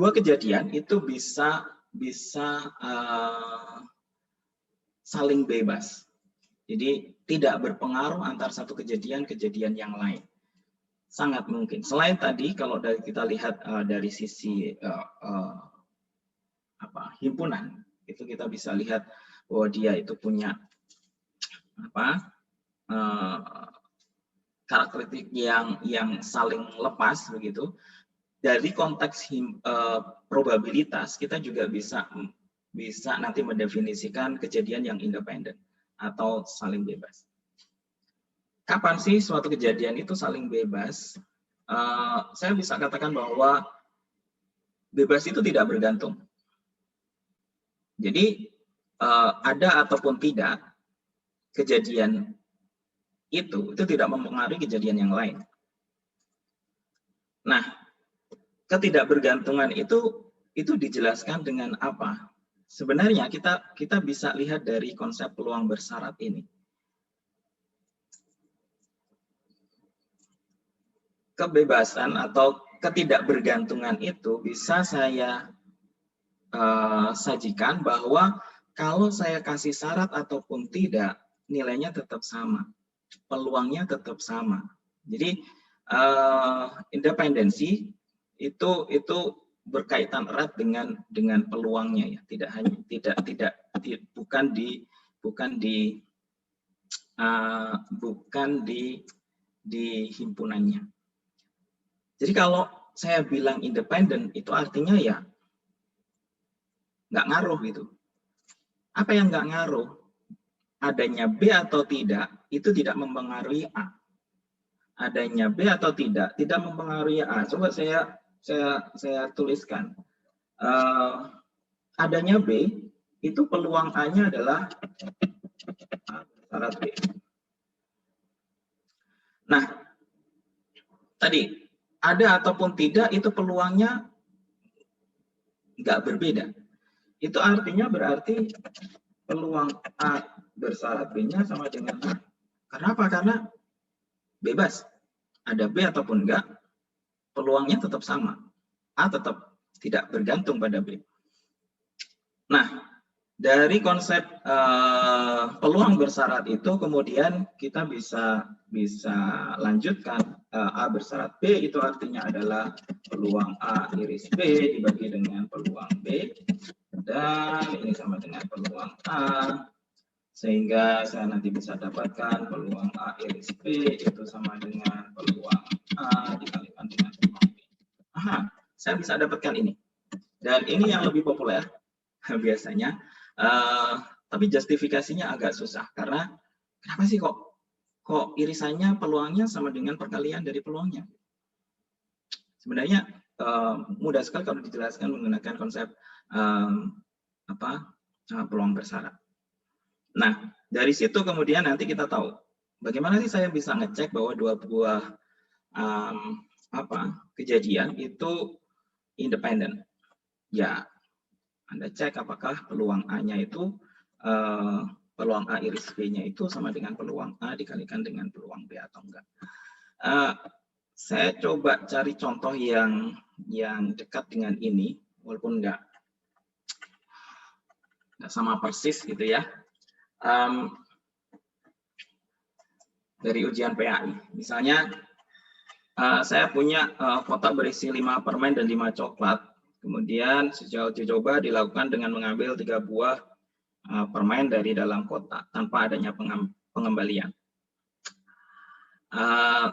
dua kejadian itu bisa saling bebas. Jadi tidak berpengaruh antar satu kejadian yang lain. Sangat mungkin. Selain tadi, kalau kita lihat dari sisi himpunan, itu kita bisa lihat bahwa dia itu punya karakteristik yang saling lepas begitu. Dari konteks probabilitas, kita juga bisa nanti mendefinisikan kejadian yang independen atau saling bebas. Kapan sih suatu kejadian itu saling bebas? Saya bisa katakan bahwa bebas itu tidak bergantung. Jadi ada ataupun tidak kejadian itu tidak mempengaruhi kejadian yang lain. Nah, ketidakbergantungan itu dijelaskan dengan apa? Sebenarnya kita bisa lihat dari konsep peluang bersyarat ini. Kebebasan atau ketidakbergantungan itu bisa saya sajikan bahwa kalau saya kasih syarat ataupun tidak, nilainya tetap sama, peluangnya tetap sama. Jadi independensi itu berkaitan erat dengan peluangnya, ya. Bukan di himpunannya. Jadi kalau saya bilang independen, itu artinya ya nggak ngaruh gitu. Apa yang nggak ngaruh? Adanya B atau tidak, itu tidak mempengaruhi A. Adanya B atau tidak mempengaruhi A. Coba saya tuliskan. Adanya B, itu peluang A-nya adalah syarat B. Nah, tadi ada ataupun tidak itu peluangnya nggak berbeda. Itu artinya berarti peluang A bersyarat B-nya sama dengan A. Kenapa? Karena bebas. Ada B ataupun enggak, peluangnya tetap sama. A tetap tidak bergantung pada B. Nah, dari konsep peluang bersyarat itu kemudian kita bisa lanjutkan A bersyarat B itu artinya adalah peluang A iris B dibagi dengan peluang B, dan ini sama dengan peluang A, sehingga saya nanti bisa dapatkan peluang A iris B itu sama dengan peluang A dikalikan dengan peluang B. Aha, saya bisa dapatkan ini, dan ini yang lebih populer biasanya, tapi justifikasinya agak susah karena kenapa sih kok irisannya peluangnya sama dengan perkalian dari peluangnya? Sebenarnya mudah sekali kalau dijelaskan menggunakan konsep peluang bersyarat. Nah, dari situ kemudian nanti kita tahu bagaimana sih saya bisa ngecek bahwa dua buah kejadian itu independen. Ya, Anda cek apakah peluang A-nya itu peluang A iris B-nya itu sama dengan peluang A dikalikan dengan peluang B atau enggak. Saya coba cari contoh yang dekat dengan ini, walaupun enggak sama persis gitu ya. Dari ujian PAI, misalnya saya punya kotak berisi 5 permen dan 5 coklat. Kemudian sejauh uji coba dilakukan dengan mengambil 3 buah permen dari dalam kotak tanpa adanya pengembalian.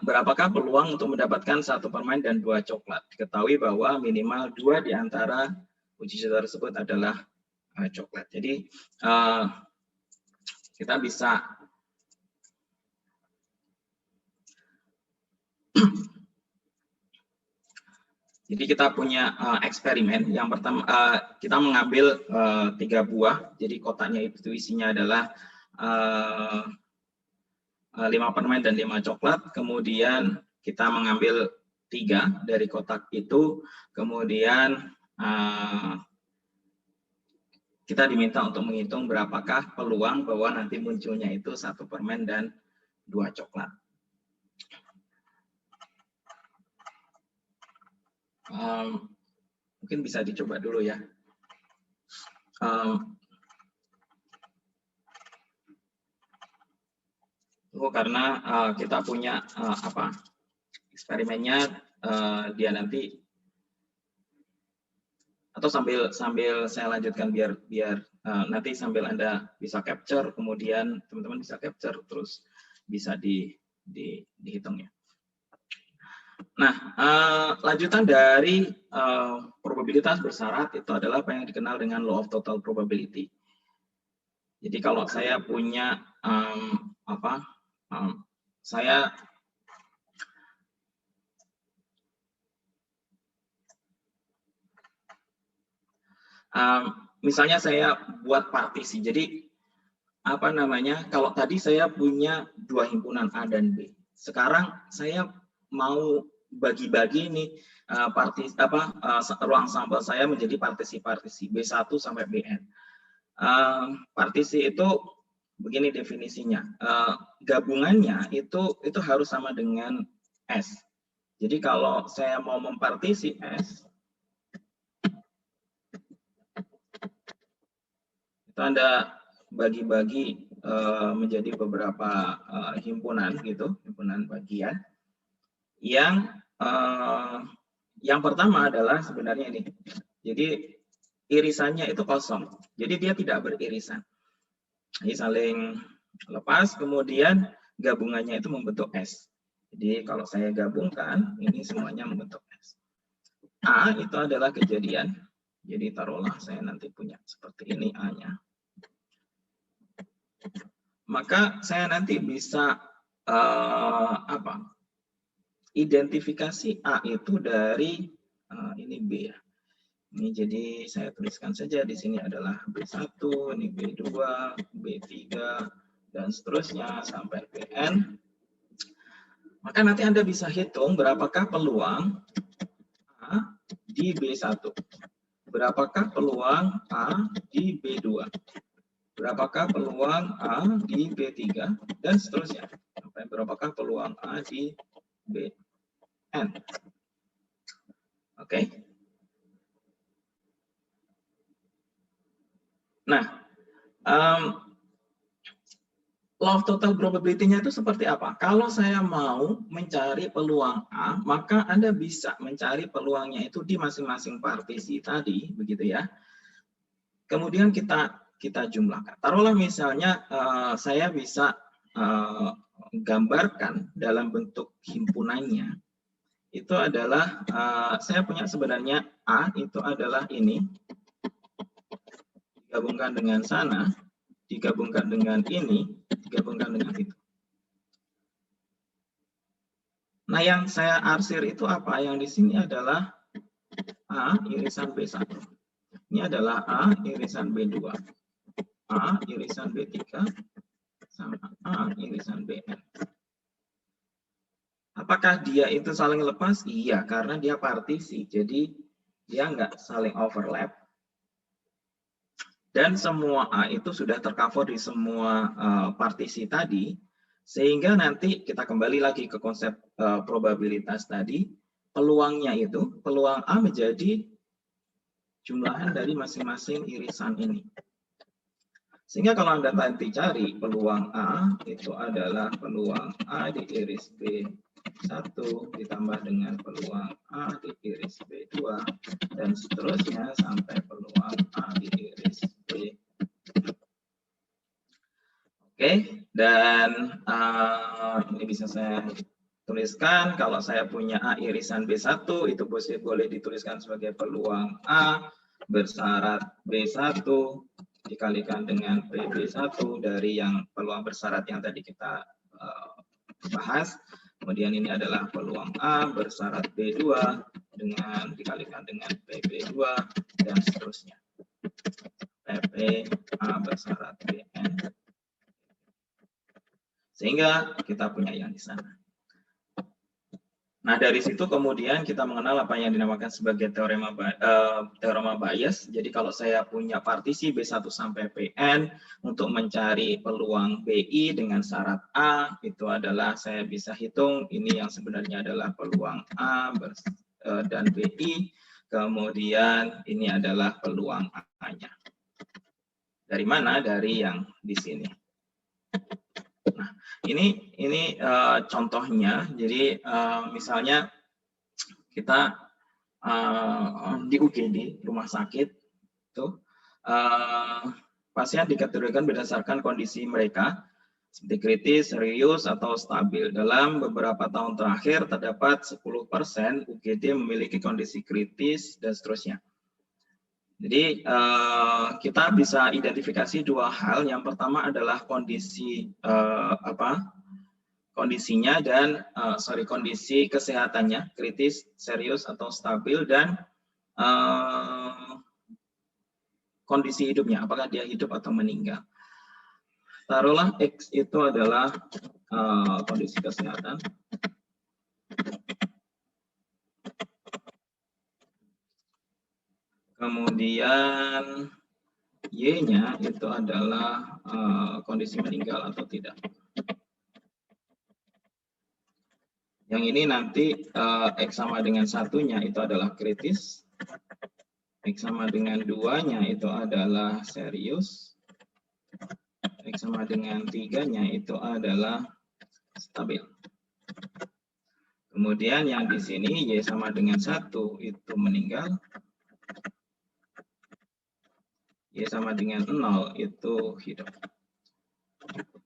Berapakah peluang untuk mendapatkan 1 permen dan 2 coklat? Diketahui bahwa minimal 2 di antara uji coba tersebut adalah coklat. Jadi kita bisa jadi kita punya eksperimen. Yang pertama kita mengambil 3 buah. Jadi kotaknya itu isinya adalah 5 permen dan 5 coklat. Kemudian kita mengambil 3 dari kotak itu. Kemudian kita diminta untuk menghitung berapakah peluang bahwa nanti munculnya itu 1 permen dan 2 coklat. Mungkin bisa dicoba dulu ya. Karena kita punya eksperimennya, dia nanti, atau sambil saya lanjutkan biar nanti sambil Anda bisa capture, kemudian teman-teman bisa capture terus bisa dihitung ya. Nah, lanjutan dari probabilitas bersyarat itu adalah apa yang dikenal dengan law of total probability. Jadi kalau saya punya misalnya saya buat partisi. Jadi kalau tadi saya punya dua himpunan A dan B. Sekarang saya mau bagi-bagi nih ruang sampel saya menjadi partisi-partisi B1 sampai Bn. Partisi itu begini definisinya. Gabungannya itu harus sama dengan S. Jadi kalau saya mau mempartisi S, itu Anda bagi-bagi menjadi beberapa himpunan gitu, himpunan bagian. Yang pertama adalah sebenarnya ini. Jadi irisannya itu kosong. Jadi dia tidak beririsan. Ini saling lepas, kemudian gabungannya itu membentuk S. Jadi kalau saya gabungkan, ini semuanya membentuk S. A itu adalah kejadian. Jadi taruhlah saya nanti punya seperti ini A-nya. Maka saya nanti bisa identifikasi A itu dari ini B ya. Ini jadi saya tuliskan saja di sini adalah B1, ini B2, B3 dan seterusnya sampai Bn. Maka nanti Anda bisa hitung berapakah peluang A di B1. Berapakah peluang A di B2. Berapakah peluang A di B3 dan seterusnya. Sampai berapakah peluang A di Bn. Oke. Nah, law of total probability-nya itu seperti apa? Kalau saya mau mencari peluang A, maka Anda bisa mencari peluangnya itu di masing-masing partisi tadi, begitu ya. Kemudian kita jumlahkan. Taruhlah misalnya saya bisa gambarkan dalam bentuk himpunannya. Itu adalah, saya punya sebenarnya A itu adalah ini, digabungkan dengan sana, digabungkan dengan ini, digabungkan dengan itu. Nah, yang saya arsir itu apa? Yang di sini adalah A irisan B1. Ini adalah A irisan B2. A irisan B3 sama A irisan Bn. Apakah dia itu saling lepas? Iya, karena dia partisi. Jadi dia nggak saling overlap. Dan semua A itu sudah tercover di semua partisi tadi, sehingga nanti kita kembali lagi ke konsep probabilitas tadi, peluangnya itu, peluang A menjadi jumlahan dari masing-masing irisan ini. Sehingga kalau Anda nanti cari peluang A, itu adalah peluang A di iris B1 ditambah dengan peluang A di iris B2, dan seterusnya sampai peluang A di iris B. Oke, dan ini bisa saya tuliskan, kalau saya punya A irisan B1, itu boleh dituliskan sebagai peluang A bersyarat B1 dikalikan dengan PB1 dari yang peluang bersyarat yang tadi kita bahas. Kemudian ini adalah peluang A bersyarat B2 dengan dikalikan dengan PB2 dan seterusnya. PP A bersyarat Bn. Sehingga kita punya yang di sana. Nah, dari situ kemudian kita mengenal apa yang dinamakan sebagai teorema Bayes. Jadi kalau saya punya partisi B1 sampai Pn untuk mencari peluang BI dengan syarat A, itu adalah saya bisa hitung ini yang sebenarnya adalah peluang A dan BI. kemudian ini adalah peluang A-nya. Dari mana? Dari yang di sini. Nah, ini contohnya. Jadi misalnya kita di UGD rumah sakit tuh pasien dikategorikan berdasarkan kondisi mereka seperti kritis, serius, atau stabil. Dalam beberapa tahun terakhir terdapat 10% UGD memiliki kondisi kritis dan seterusnya. Jadi kita bisa identifikasi dua hal. Yang pertama adalah kondisi kondisinya dan kondisi kesehatannya, kritis, serius, atau stabil, dan kondisi hidupnya, apakah dia hidup atau meninggal. Taruhlah X itu adalah kondisi kesehatan. Kemudian Y-nya itu adalah kondisi meninggal atau tidak. Yang ini nanti X sama dengan 1-nya itu adalah kritis. X sama dengan 2-nya itu adalah serius. X sama dengan 3-nya itu adalah stabil. Kemudian yang di sini Y sama dengan 1 itu meninggal. Y sama dengan 0 itu hidup.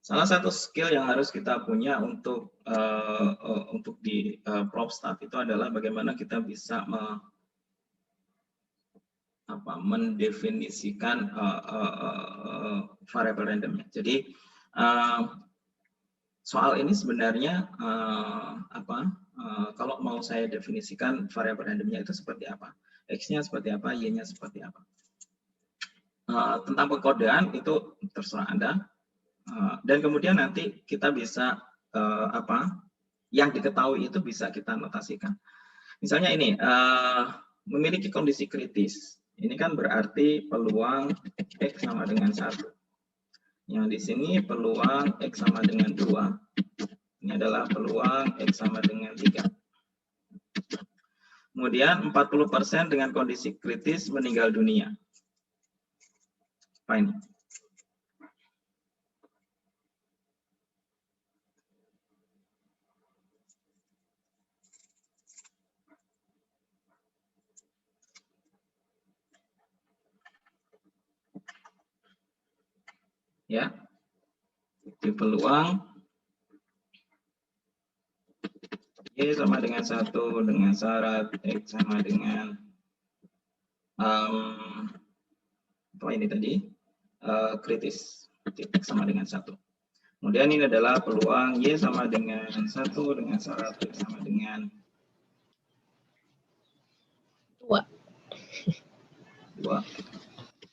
Salah satu skill yang harus kita punya untuk di PropStat itu adalah bagaimana kita bisa mendefinisikan variabel randomnya. Jadi soal ini sebenarnya kalau mau saya definisikan variabel randomnya itu seperti apa, X-nya seperti apa, Y-nya seperti apa. Tentang pengkodean itu terserah Anda. Dan kemudian nanti kita bisa yang diketahui itu bisa kita notasikan. Misalnya ini memiliki kondisi kritis. Ini kan berarti peluang X sama dengan 1. Yang di sini peluang X sama dengan 2. Ini adalah peluang X sama dengan 3. Kemudian 40% dengan kondisi kritis meninggal dunia. Apa ini? Ya, di peluang Y sama dengan 1 dengan syarat X sama dengan apa ini tadi kritis, X sama dengan 1. Kemudian ini adalah peluang Y sama dengan 1 dengan syarat X sama dengan 2.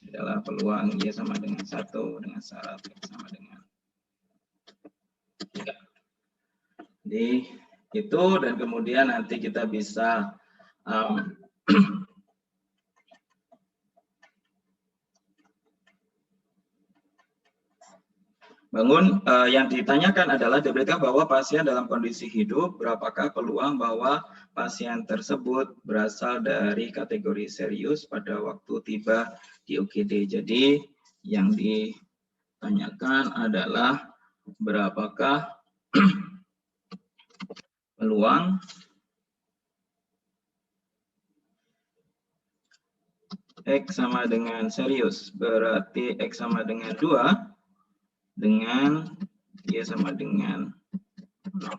Ini adalah peluang Y sama dengan 1 dengan syarat X sama dengan 3. Jadi itu, dan kemudian nanti kita bisa bangun. Yang ditanyakan adalah diberitahu bahwa pasien dalam kondisi hidup, berapakah peluang bahwa pasien tersebut berasal dari kategori serius pada waktu tiba di UGD. Jadi yang ditanyakan adalah berapakah peluang X sama dengan serius, berarti X sama dengan 2 dengan Y sama dengan 0.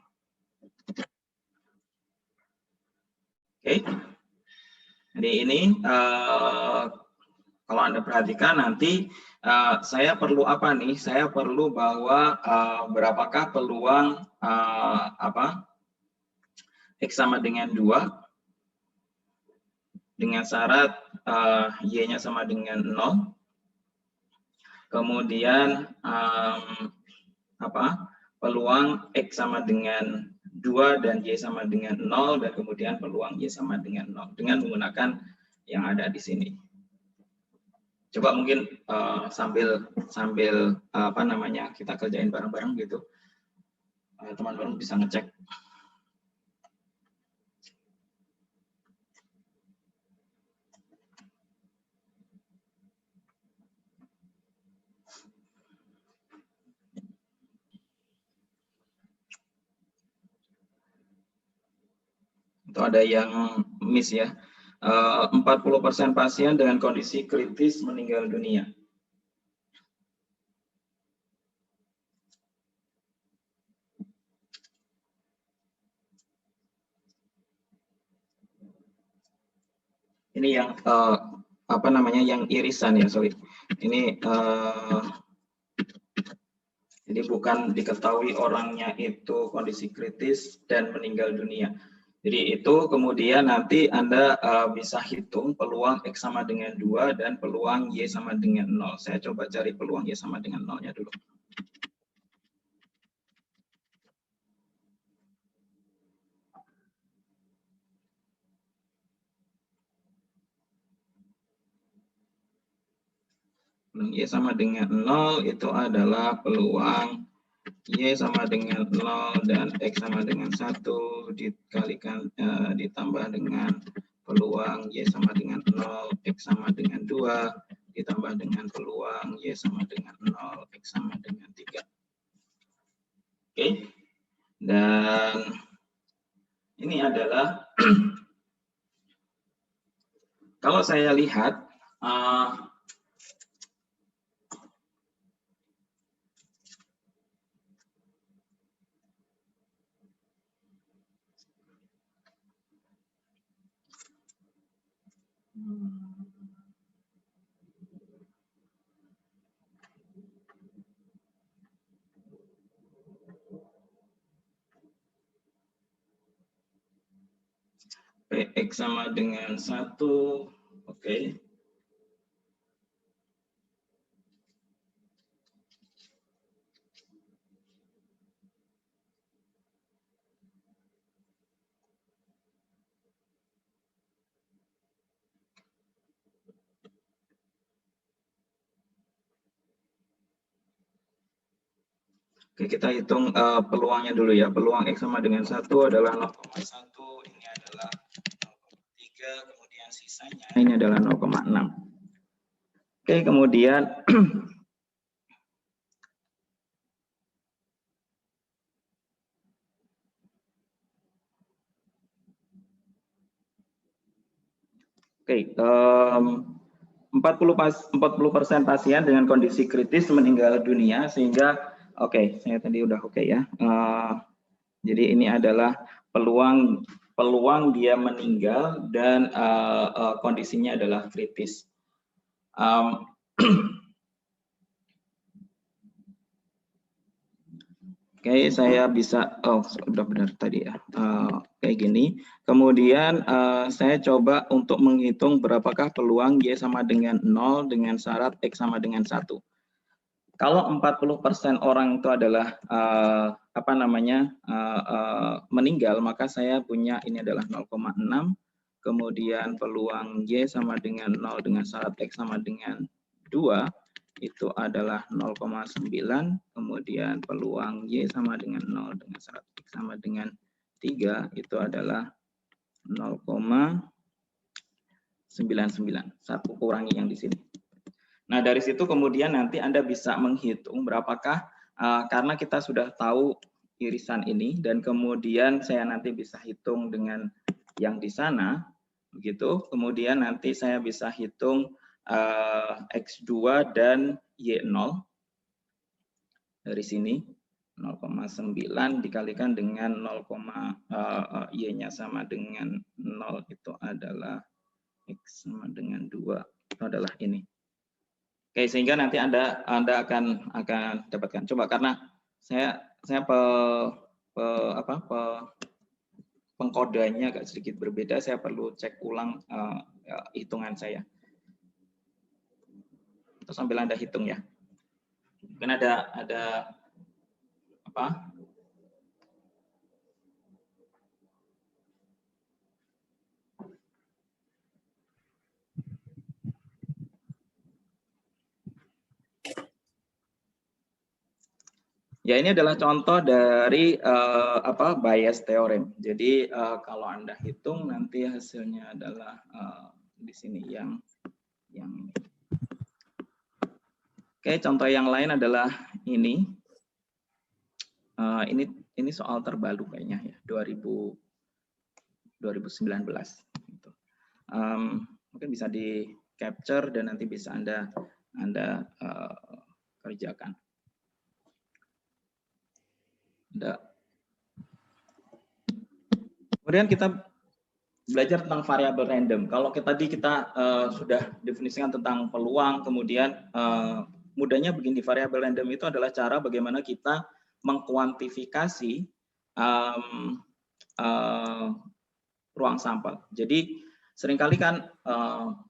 Oke. Jadi ini kalau Anda perhatikan nanti saya perlu apa nih? Saya perlu bahwa berapakah peluang X sama dengan 2 dengan syarat Y-nya sama dengan 0. Kemudian peluang X sama dengan 2 dan Y sama dengan 0, dan kemudian peluang Y sama dengan 0 dengan menggunakan yang ada di sini. Coba mungkin sambil kita kerjain bareng-bareng gitu. Teman-teman bisa ngecek. Itu ada yang miss ya. 40% pasien dengan kondisi kritis meninggal dunia. Ini yang apa namanya, yang irisan ya, sorry. Ini jadi bukan diketahui orangnya itu kondisi kritis dan meninggal dunia. Jadi itu kemudian nanti Anda bisa hitung peluang X sama dengan 2 dan peluang Y sama dengan 0. Saya coba cari peluang Y sama dengan 0-nya dulu. Y sama dengan 0 itu adalah peluang Y sama dengan 0 dan X sama dengan 1 dikalikan ditambah dengan peluang Y sama dengan 0, X sama dengan 2 ditambah dengan peluang Y sama dengan 0, X sama dengan 3. Oke. Dan ini adalah kalau saya lihat PX sama dengan 1, oke. Oke, kita hitung peluangnya dulu ya. Peluang X sama dengan 1 adalah 0,1, ini adalah 0,3, kemudian sisanya ini adalah 0,6. Oke, kemudian oke, 40% pasien dengan kondisi kritis meninggal dunia, sehingga oke, saya tadi udah oke ya. Jadi ini adalah peluang dia meninggal dan kondisinya adalah kritis. Oke, saya bisa, sudah benar tadi ya, kayak gini. Kemudian saya coba untuk menghitung berapakah peluang Y sama dengan 0 dengan syarat X sama dengan 1. Kalau 40% orang itu adalah apa namanya meninggal, maka saya punya ini adalah 0,6, kemudian peluang Y sama dengan 0 dengan syarat X sama dengan 2, itu adalah 0,9, kemudian peluang Y sama dengan 0 dengan syarat X sama dengan 3, itu adalah 0,99. Saya kurangi yang di sini. Nah, dari situ kemudian nanti Anda bisa menghitung berapakah, karena kita sudah tahu irisan ini, dan kemudian saya nanti bisa hitung dengan yang di sana, begitu. Kemudian nanti saya bisa hitung X2 dan Y0 dari sini, 0,9 dikalikan dengan 0, Y-nya sama dengan 0, itu adalah X sama dengan 2, itu adalah ini. Oke, sehingga nanti Anda akan dapatkan. Coba, karena saya pengkodenya agak sedikit berbeda, saya perlu cek ulang hitungan saya. Terus sambil Anda hitung ya. Mungkin ada apa? Ya, ini adalah contoh dari bias theorem. Jadi kalau Anda hitung nanti hasilnya adalah di sini yang ini. Oke, contoh yang lain adalah ini. Ini soal terbaru kayaknya ya, 2000 2019. Gitu. Mungkin bisa di capture dan nanti bisa Anda kerjakan. Kemudian kita belajar tentang variabel random. Kalau tadi kita sudah definisikan tentang peluang, kemudian mudahnya begini, variabel random itu adalah cara bagaimana kita mengkuantifikasi ruang sampel. Jadi seringkali kan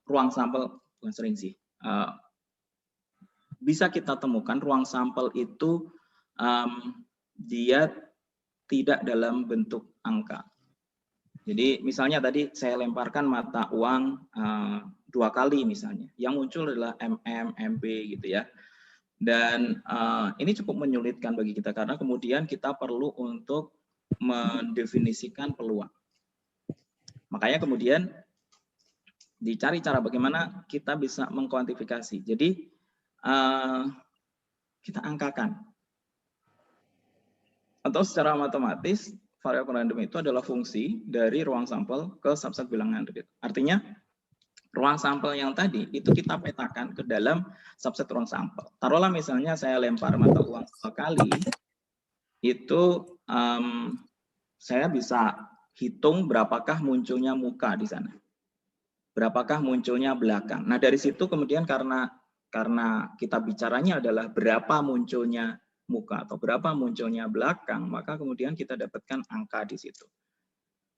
ruang sampel, bukan sering sih, bisa kita temukan ruang sampel itu dia tidak dalam bentuk angka. Jadi misalnya tadi saya lemparkan mata uang 2 kali misalnya, yang muncul adalah MM, MB gitu ya. Dan ini cukup menyulitkan bagi kita karena kemudian kita perlu untuk mendefinisikan peluang. Makanya kemudian dicari cara bagaimana kita bisa mengkuantifikasi. Jadi kita angkakan. Atau secara matematis, variabel random itu adalah fungsi dari ruang sampel ke subset bilangan. Artinya, ruang sampel yang tadi itu kita petakan ke dalam subset ruang sampel. Taruhlah misalnya saya lempar mata uang 2 kali, itu saya bisa hitung berapakah munculnya muka di sana. Berapakah munculnya belakang. Nah, dari situ kemudian karena kita bicaranya adalah berapa munculnya muka atau berapa munculnya belakang, maka kemudian kita dapatkan angka di situ.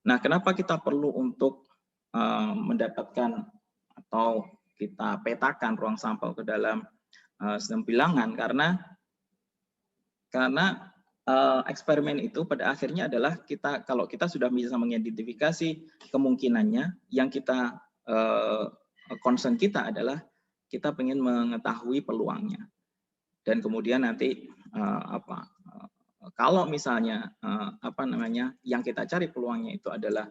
Nah, kenapa kita perlu untuk mendapatkan atau kita petakan ruang sampel ke dalam sistem bilangan? Karena eksperimen itu pada akhirnya adalah kalau kita sudah bisa mengidentifikasi kemungkinannya, yang kita concern kita adalah kita ingin mengetahui peluangnya. Dan kemudian nanti kalau misalnya yang kita cari peluangnya itu adalah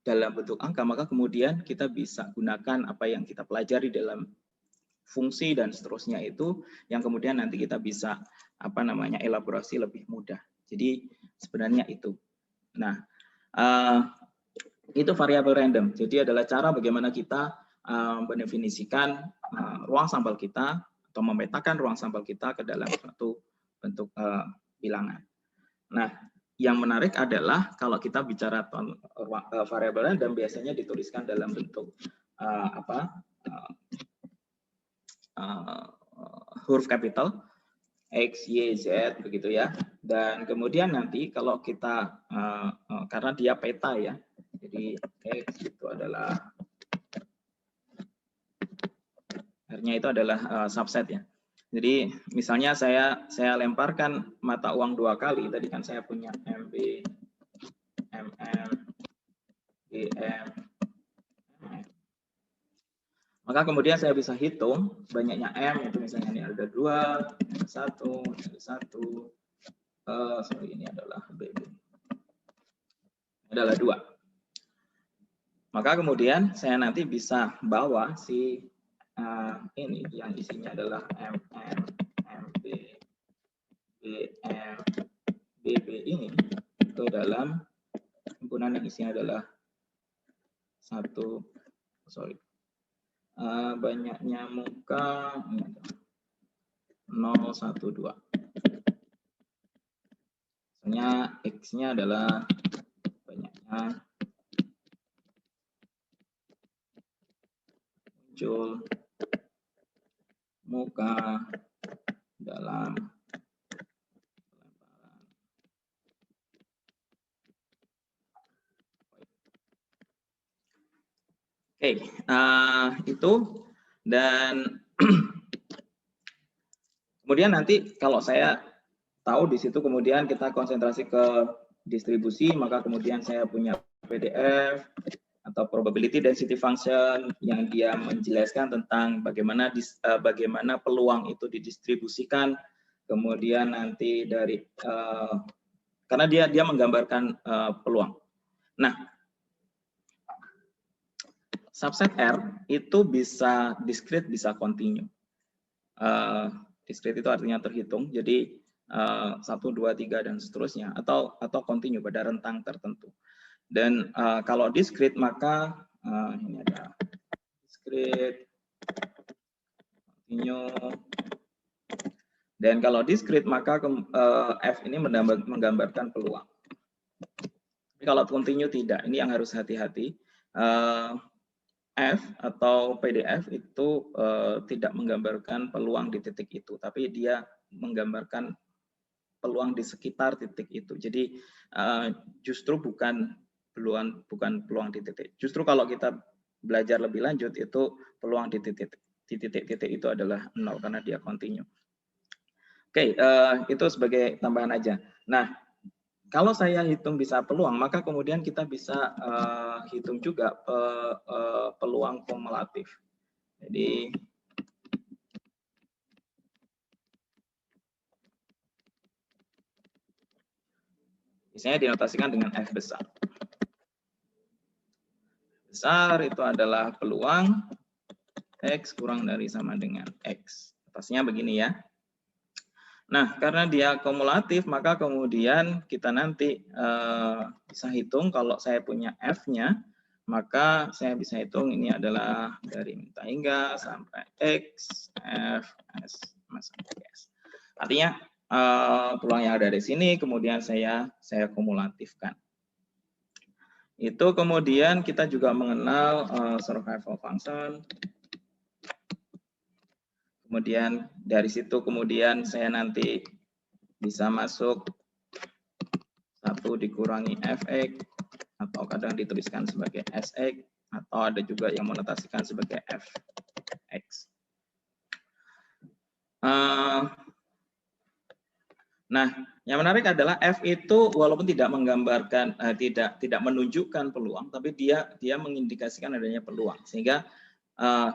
dalam bentuk angka, maka kemudian kita bisa gunakan apa yang kita pelajari dalam fungsi dan seterusnya itu, yang kemudian nanti kita bisa elaborasi lebih mudah. Jadi sebenarnya itu. Nah, itu variabel random. Jadi adalah cara bagaimana kita mendefinisikan ruang sampel kita atau memetakan ruang sampel kita ke dalam suatu bentuk bilangan. Nah, yang menarik adalah kalau kita bicara variabel random biasanya dituliskan dalam bentuk huruf kapital X, Y, Z begitu ya. Dan kemudian nanti kalau kita karena dia peta ya, jadi X itu adalah R-nya itu adalah subset ya. Jadi misalnya saya lemparkan mata uang 2 kali, tadi kan saya punya MB, MM, BM, maka kemudian saya bisa hitung banyaknya M, itu misalnya ini ada 2, ada 1, ada 1, sorry ini adalah BB, adalah 2. Maka kemudian saya nanti bisa bawa si ini yang isinya adalah MM, MB, BM, BB ini ke dalam himpunan yang isinya adalah banyaknya muka 012. Misalnya X-nya adalah banyaknya muncul muka dalam pelemparan. Oke, itu. Dan kemudian nanti kalau saya tahu di situ kemudian kita konsentrasi ke distribusi, maka kemudian saya punya PDF atau probability density function yang dia menjelaskan tentang bagaimana peluang itu didistribusikan, kemudian nanti dari karena dia menggambarkan peluang. Nah, subset R itu bisa discrete, bisa continue. Discrete itu artinya terhitung, jadi 1, 2, 3 dan seterusnya, atau continue pada rentang tertentu. Dan kalau discrete maka ini ada discrete, continue. Dan kalau discrete maka F ini menggambarkan peluang. Tapi kalau continue tidak, ini yang harus hati-hati. F atau PDF itu tidak menggambarkan peluang di titik itu, tapi dia menggambarkan peluang di sekitar titik itu. Jadi justru bukan peluang di titik. Justru kalau kita belajar lebih lanjut itu peluang di titik-titik itu adalah 0 karena dia continue. Oke, itu sebagai tambahan aja. Nah, kalau saya hitung bisa peluang, maka kemudian kita bisa hitung juga peluang kumulatif. Jadi biasanya dinotasikan dengan F besar. Besar itu adalah peluang X kurang dari sama dengan X. Atasnya begini ya. Nah, karena dia kumulatif, maka kemudian kita nanti bisa hitung kalau saya punya F-nya, maka saya bisa hitung ini adalah dari minta hingga sampai X, F, S, sampai S. Artinya peluang yang ada di sini kemudian saya kumulatifkan. Itu kemudian kita juga mengenal survival function. Kemudian dari situ kemudian saya nanti bisa masuk 1 dikurangi Fx atau kadang dituliskan sebagai Sx atau ada juga yang menotasikan sebagai Fx. Nah, yang menarik adalah F itu walaupun tidak menggambarkan, tidak menunjukkan peluang, tapi dia mengindikasikan adanya peluang, sehingga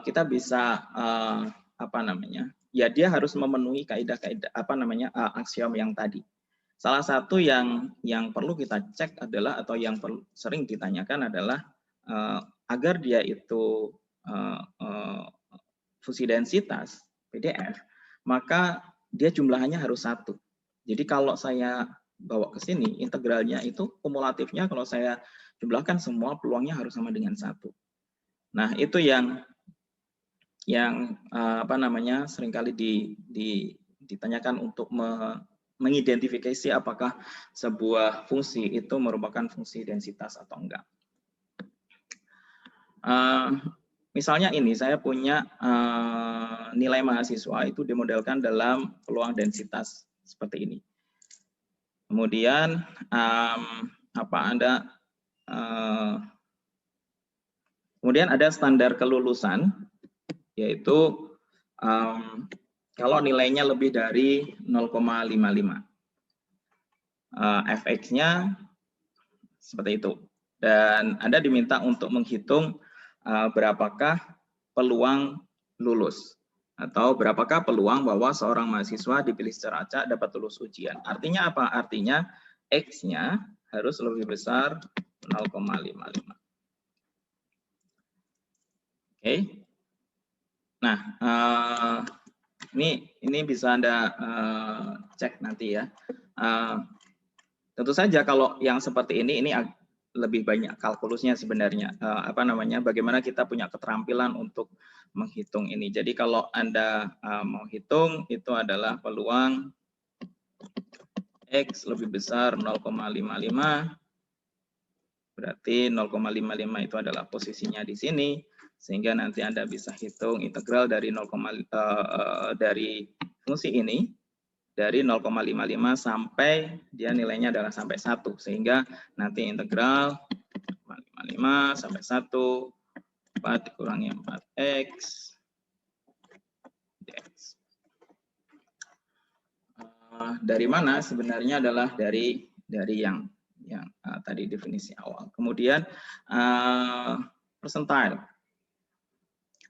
kita bisa ya dia harus memenuhi kaidah-kaidah aksiom yang tadi. Salah satu yang perlu kita cek adalah atau yang sering ditanyakan adalah agar dia itu fungsi densitas PDF, maka dia jumlahnya harus 1. Jadi kalau saya bawa ke sini, integralnya itu kumulatifnya kalau saya jumlahkan semua peluangnya harus sama dengan 1. Nah, itu yang seringkali ditanyakan untuk mengidentifikasi apakah sebuah fungsi itu merupakan fungsi densitas atau enggak. Misalnya ini, saya punya nilai mahasiswa itu dimodelkan dalam peluang densitas seperti ini. Kemudian kemudian ada standar kelulusan, yaitu kalau nilainya lebih dari 0,55. Fx-nya seperti itu. Dan Anda diminta untuk menghitung berapakah peluang lulus atau berapakah peluang bahwa seorang mahasiswa dipilih secara acak dapat lulus ujian. Artinya apa? Artinya X-nya harus lebih besar 0,55. Oke. Nah, ini bisa Anda cek nanti ya. Tentu saja kalau yang seperti ini lebih banyak kalkulusnya sebenarnya. Bagaimana kita punya keterampilan untuk menghitung ini. Jadi kalau Anda mau hitung, itu adalah peluang X lebih besar 0,55. Berarti 0,55 itu adalah posisinya di sini. Sehingga nanti Anda bisa hitung integral dari dari fungsi ini. Dari 0,55 sampai dia nilainya adalah sampai 1. Sehingga nanti integral 0,55 sampai 1. 4 dikurangi 4x dx. Dari mana? Sebenarnya adalah dari yang tadi definisi awal. Kemudian percentile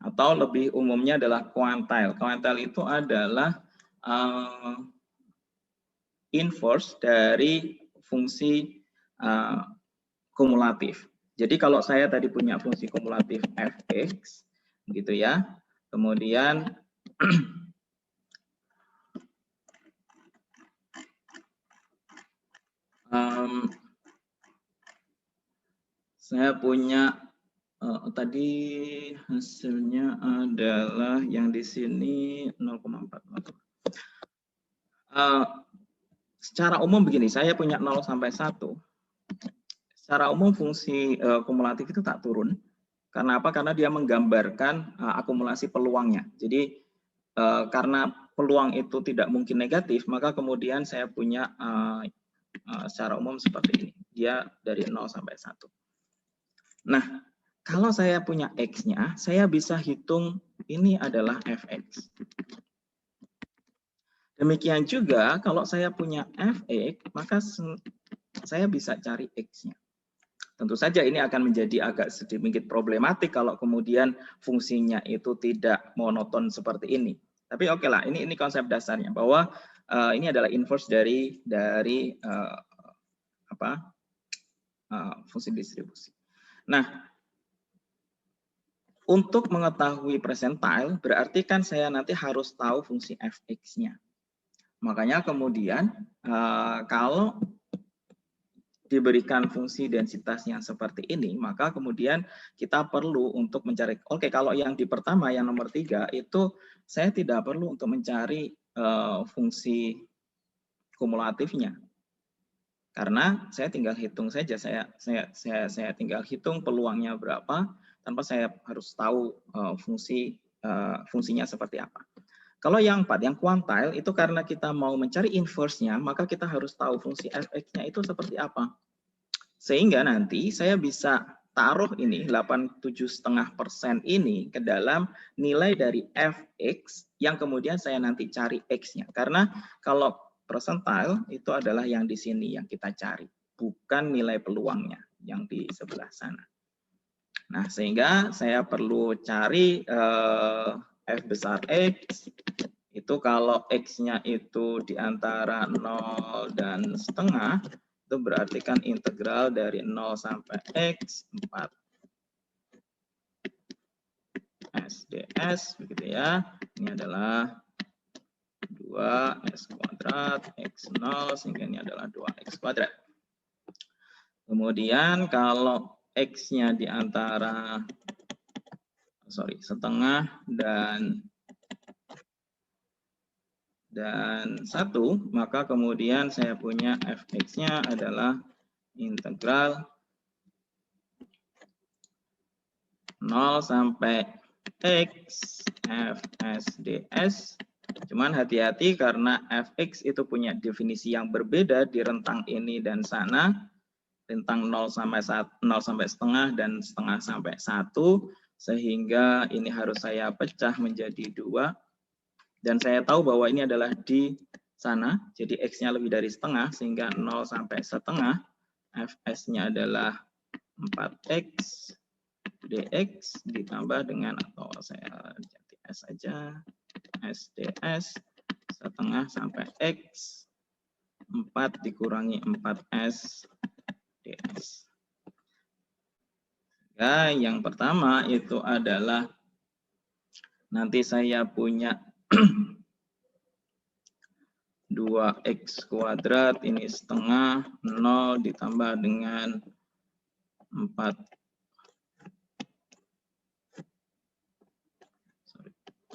atau lebih umumnya adalah quantile. Quantile itu adalah inverse dari fungsi kumulatif. Jadi kalau saya tadi punya fungsi kumulatif fx, gitu ya. Kemudian Saya punya tadi hasilnya adalah yang di sini 0,4. Secara umum begini, saya punya 0 sampai 1. Secara umum fungsi kumulatif itu tak turun. Karena apa? Karena dia menggambarkan akumulasi peluangnya. Jadi karena peluang itu tidak mungkin negatif, maka kemudian saya punya secara umum seperti ini. Dia dari 0 sampai 1. Nah, kalau saya punya X-nya, saya bisa hitung ini adalah Fx. Demikian juga kalau saya punya Fx, maka saya bisa cari X-nya. Tentu saja ini akan menjadi agak sedikit problematik kalau kemudian fungsinya itu tidak monoton seperti ini. Tapi oke lah, ini konsep dasarnya bahwa ini adalah inverse dari fungsi distribusi. Nah, untuk mengetahui percentile berarti kan saya nanti harus tahu fungsi fx-nya. Makanya kemudian kalau diberikan fungsi densitasnya seperti ini, maka kemudian kita perlu untuk mencari, oke, kalau yang di pertama, yang nomor 3, itu saya tidak perlu untuk mencari fungsi kumulatifnya. Karena saya tinggal hitung saja, saya tinggal hitung peluangnya berapa, tanpa saya harus tahu fungsinya seperti apa. Kalau yang 4, yang quantile, itu karena kita mau mencari inverse-nya, maka kita harus tahu fungsi fx-nya itu seperti apa. Sehingga nanti saya bisa taruh ini 87,5% ini ke dalam nilai dari fx yang kemudian saya nanti cari x-nya. Karena kalau percentile itu adalah yang di sini yang kita cari, bukan nilai peluangnya yang di sebelah sana. Nah, sehingga saya perlu cari F besar X, itu kalau X-nya itu di antara 0 dan setengah, itu berarti kan integral dari 0 sampai X, 4 SDS, begitu ya. Ini adalah 2x kuadrat, x0, sehingga ini adalah 2x kuadrat. Kemudian kalau X-nya di antara setengah dan 1, maka kemudian saya punya fx-nya adalah integral 0 sampai x fs ds. Cuman hati-hati karena fx itu punya definisi yang berbeda di rentang ini dan sana, rentang 0 sampai setengah dan setengah sampai 1, sehingga ini harus saya pecah menjadi 2. Dan saya tahu bahwa ini adalah di sana, jadi X-nya lebih dari setengah, sehingga 0 sampai setengah, Fs-nya adalah 4X dx ditambah dengan, atau saya ganti S saja, SDS setengah sampai X, 4 dikurangi 4S ds. Ya, yang pertama itu adalah nanti saya punya 2x kuadrat ini setengah 0 ditambah dengan 4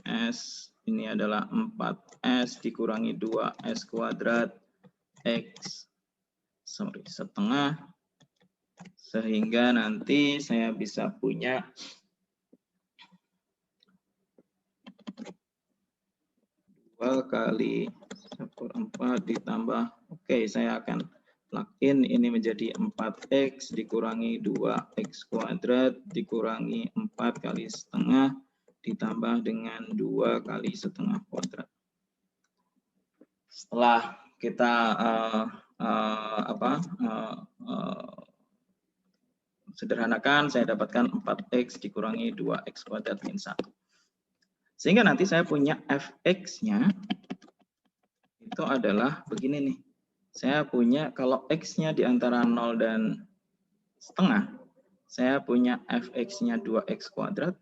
S, ini adalah 4S dikurangi 2S kuadrat X setengah, sehingga nanti saya bisa punya 2 kali 1/4 ditambah, oke, saya akan plug in ini menjadi 4x dikurangi 2x kuadrat dikurangi 4 kali setengah ditambah dengan 2 kali setengah kuadrat. Setelah kita sederhanakan, saya dapatkan 4x dikurangi 2x kuadrat min 1. Sehingga nanti saya punya fx-nya itu adalah begini nih. Saya punya, kalau x-nya di antara 0 dan setengah, saya punya fx-nya 2x kuadrat.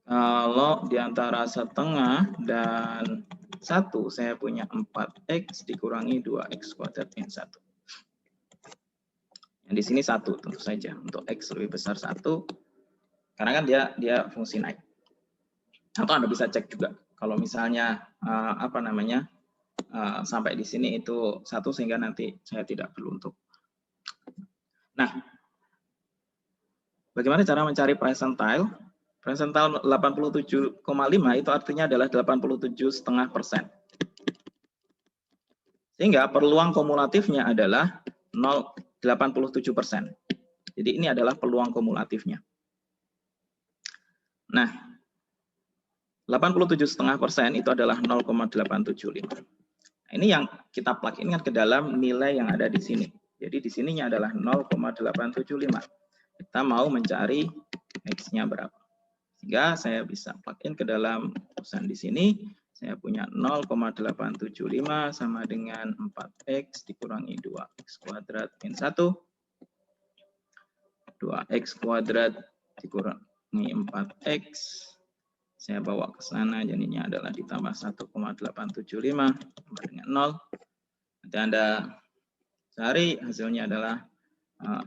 Kalau di antara setengah dan 1, saya punya 4x dikurangi 2x kuadrat min 1. Yang di sini 1 tentu saja. Untuk X lebih besar 1, karena kan dia fungsi naik. Atau Anda bisa cek juga. Kalau misalnya sampai di sini itu 1, sehingga nanti saya tidak perlu untuk. Nah, bagaimana cara mencari percentile? Percentile 87,5 itu artinya adalah 87,5%. Sehingga peluang kumulatifnya adalah 0,87%. Jadi ini adalah peluang kumulatifnya. Nah, 87,5% itu adalah 0,875. Ini yang kita plug in ke dalam nilai yang ada di sini. Jadi di sininya adalah 0,875. Kita mau mencari X-nya berapa. Sehingga saya bisa plug in ke dalam rumusan di sini. Saya punya 0,875 sama dengan 4X dikurangi 2X kuadrat min 1. 2X kuadrat dikurangi 4X. Saya bawa ke sana, jadinya adalah ditambah 1,875 sama dengan 0. Nanti Anda cari, hasilnya adalah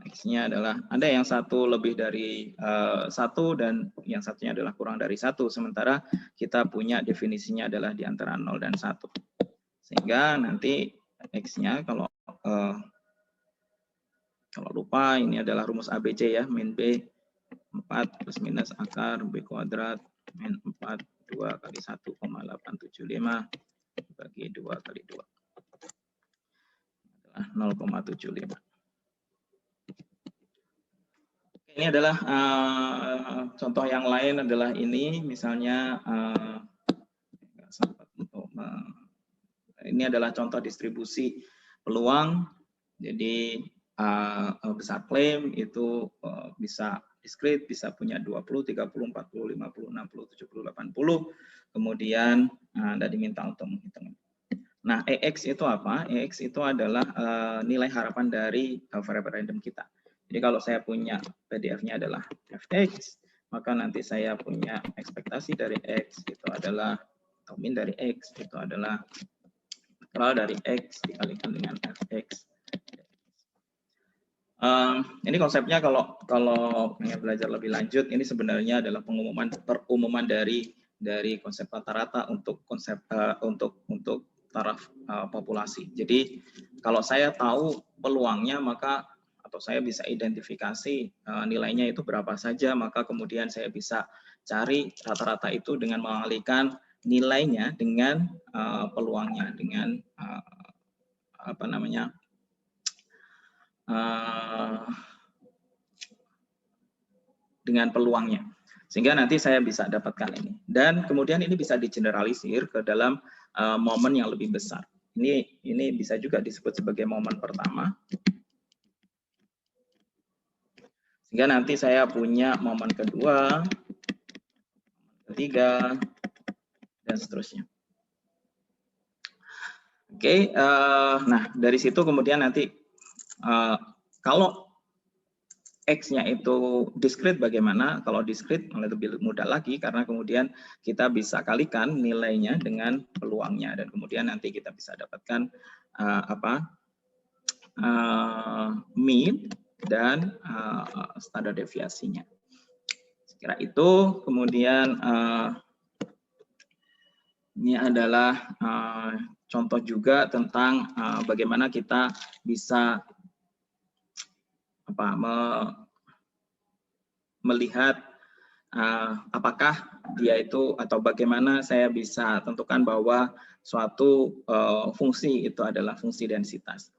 X-nya adalah, ada yang 1 lebih dari 1 dan yang satunya adalah kurang dari 1. Sementara kita punya definisinya adalah di antara 0 dan 1. Sehingga nanti X-nya kalau lupa, ini adalah rumus ABC ya, min B 4 plus minus akar B kuadrat min 4 2 kali 1,875 bagi 2 kali 2 adalah 0,75. Ini adalah contoh yang lain adalah ini, misalnya ini adalah contoh distribusi peluang. Jadi besar klaim itu bisa diskrit, bisa punya 20, 30, 40, 50, 60, 70, 80. Kemudian Anda diminta untuk menghitung. Nah, EX itu apa? EX itu adalah nilai harapan dari variabel random kita. Jadi kalau saya punya PDF-nya adalah fx, maka nanti saya punya ekspektasi dari x itu adalah, atau min dari x itu adalah integral dari x dikalikan dengan fx. Ini konsepnya kalau ingin belajar lebih lanjut, ini sebenarnya adalah perumuman dari konsep rata-rata untuk konsep untuk taraf populasi. Jadi kalau saya tahu peluangnya, maka atau saya bisa identifikasi nilainya itu berapa saja, maka kemudian saya bisa cari rata-rata itu dengan mengalikan nilainya dengan peluangnya, dengan dengan peluangnya, sehingga nanti saya bisa dapatkan ini. Dan kemudian ini bisa digeneralisir ke dalam momen yang lebih besar. Ini bisa juga disebut sebagai momen pertama. Sehingga nanti saya punya momen kedua, ketiga, dan seterusnya. Oke, nah dari situ kemudian nanti kalau X-nya itu diskrit bagaimana? Kalau diskrit lebih mudah lagi, karena kemudian kita bisa kalikan nilainya dengan peluangnya, dan kemudian nanti kita bisa dapatkan mean dan standar deviasinya. Sekira itu. Kemudian ini adalah contoh juga tentang bagaimana kita bisa melihat apakah dia itu, atau bagaimana saya bisa tentukan bahwa suatu fungsi itu adalah fungsi densitas.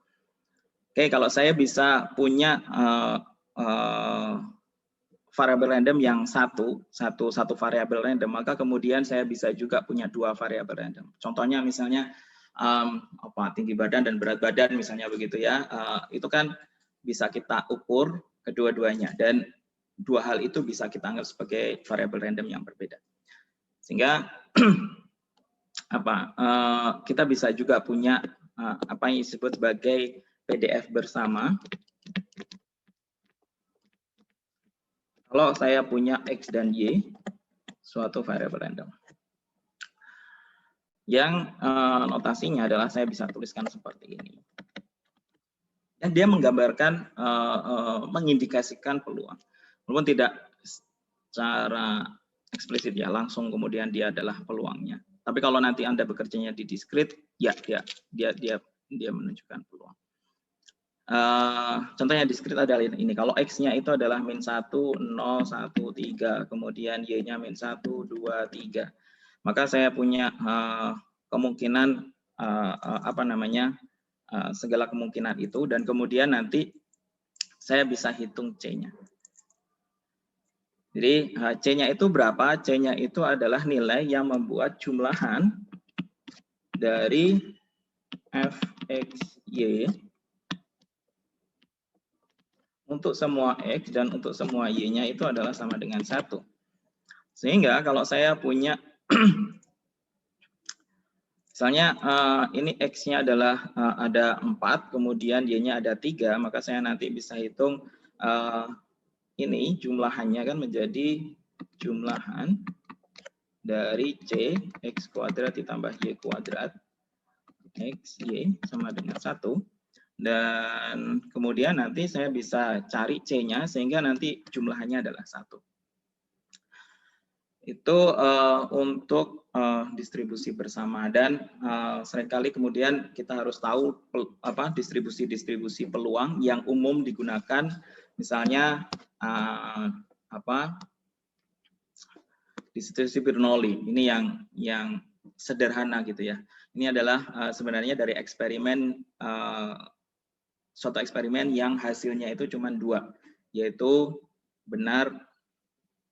Oke, kalau saya bisa punya variabel random yang satu variabel random, maka kemudian saya bisa juga punya 2 variabel random. Contohnya misalnya tinggi badan dan berat badan misalnya begitu ya. Itu kan bisa kita ukur kedua-duanya, dan 2 hal itu bisa kita anggap sebagai variabel random yang berbeda. Sehingga kita bisa juga punya apa yang disebut sebagai PDF bersama. Kalau saya punya X dan Y, suatu variabel random. Yang notasinya adalah saya bisa tuliskan seperti ini. Dan dia menggambarkan, mengindikasikan peluang. Walaupun tidak secara eksplisit ya, langsung kemudian dia adalah peluangnya. Tapi kalau nanti Anda bekerjanya di diskrit, ya dia menunjukkan peluang. Contohnya diskrit adalah ini. Kalau X-nya itu adalah -1, 0, 1, 3, kemudian Y-nya -1, 2, 3. Maka saya punya kemungkinan segala kemungkinan itu, dan kemudian nanti saya bisa hitung C-nya. Jadi C-nya itu berapa? C-nya itu adalah nilai yang membuat jumlahan dari Fxy untuk semua X dan untuk semua Y-nya itu adalah sama dengan 1. Sehingga kalau saya punya misalnya ini X-nya adalah ada 4, kemudian Y-nya ada 3, maka saya nanti bisa hitung ini jumlahannya kan menjadi jumlahan dari C X kuadrat ditambah Y kuadrat X, Y sama dengan 1. Dan kemudian nanti saya bisa cari C-nya sehingga nanti jumlahannya adalah 1. Itu untuk distribusi bersama, dan seringkali kemudian kita harus tahu distribusi-distribusi peluang yang umum digunakan, misalnya distribusi Bernoulli. Ini yang sederhana gitu ya. Ini adalah sebenarnya dari eksperimen, suatu eksperimen yang hasilnya itu cuma 2, yaitu benar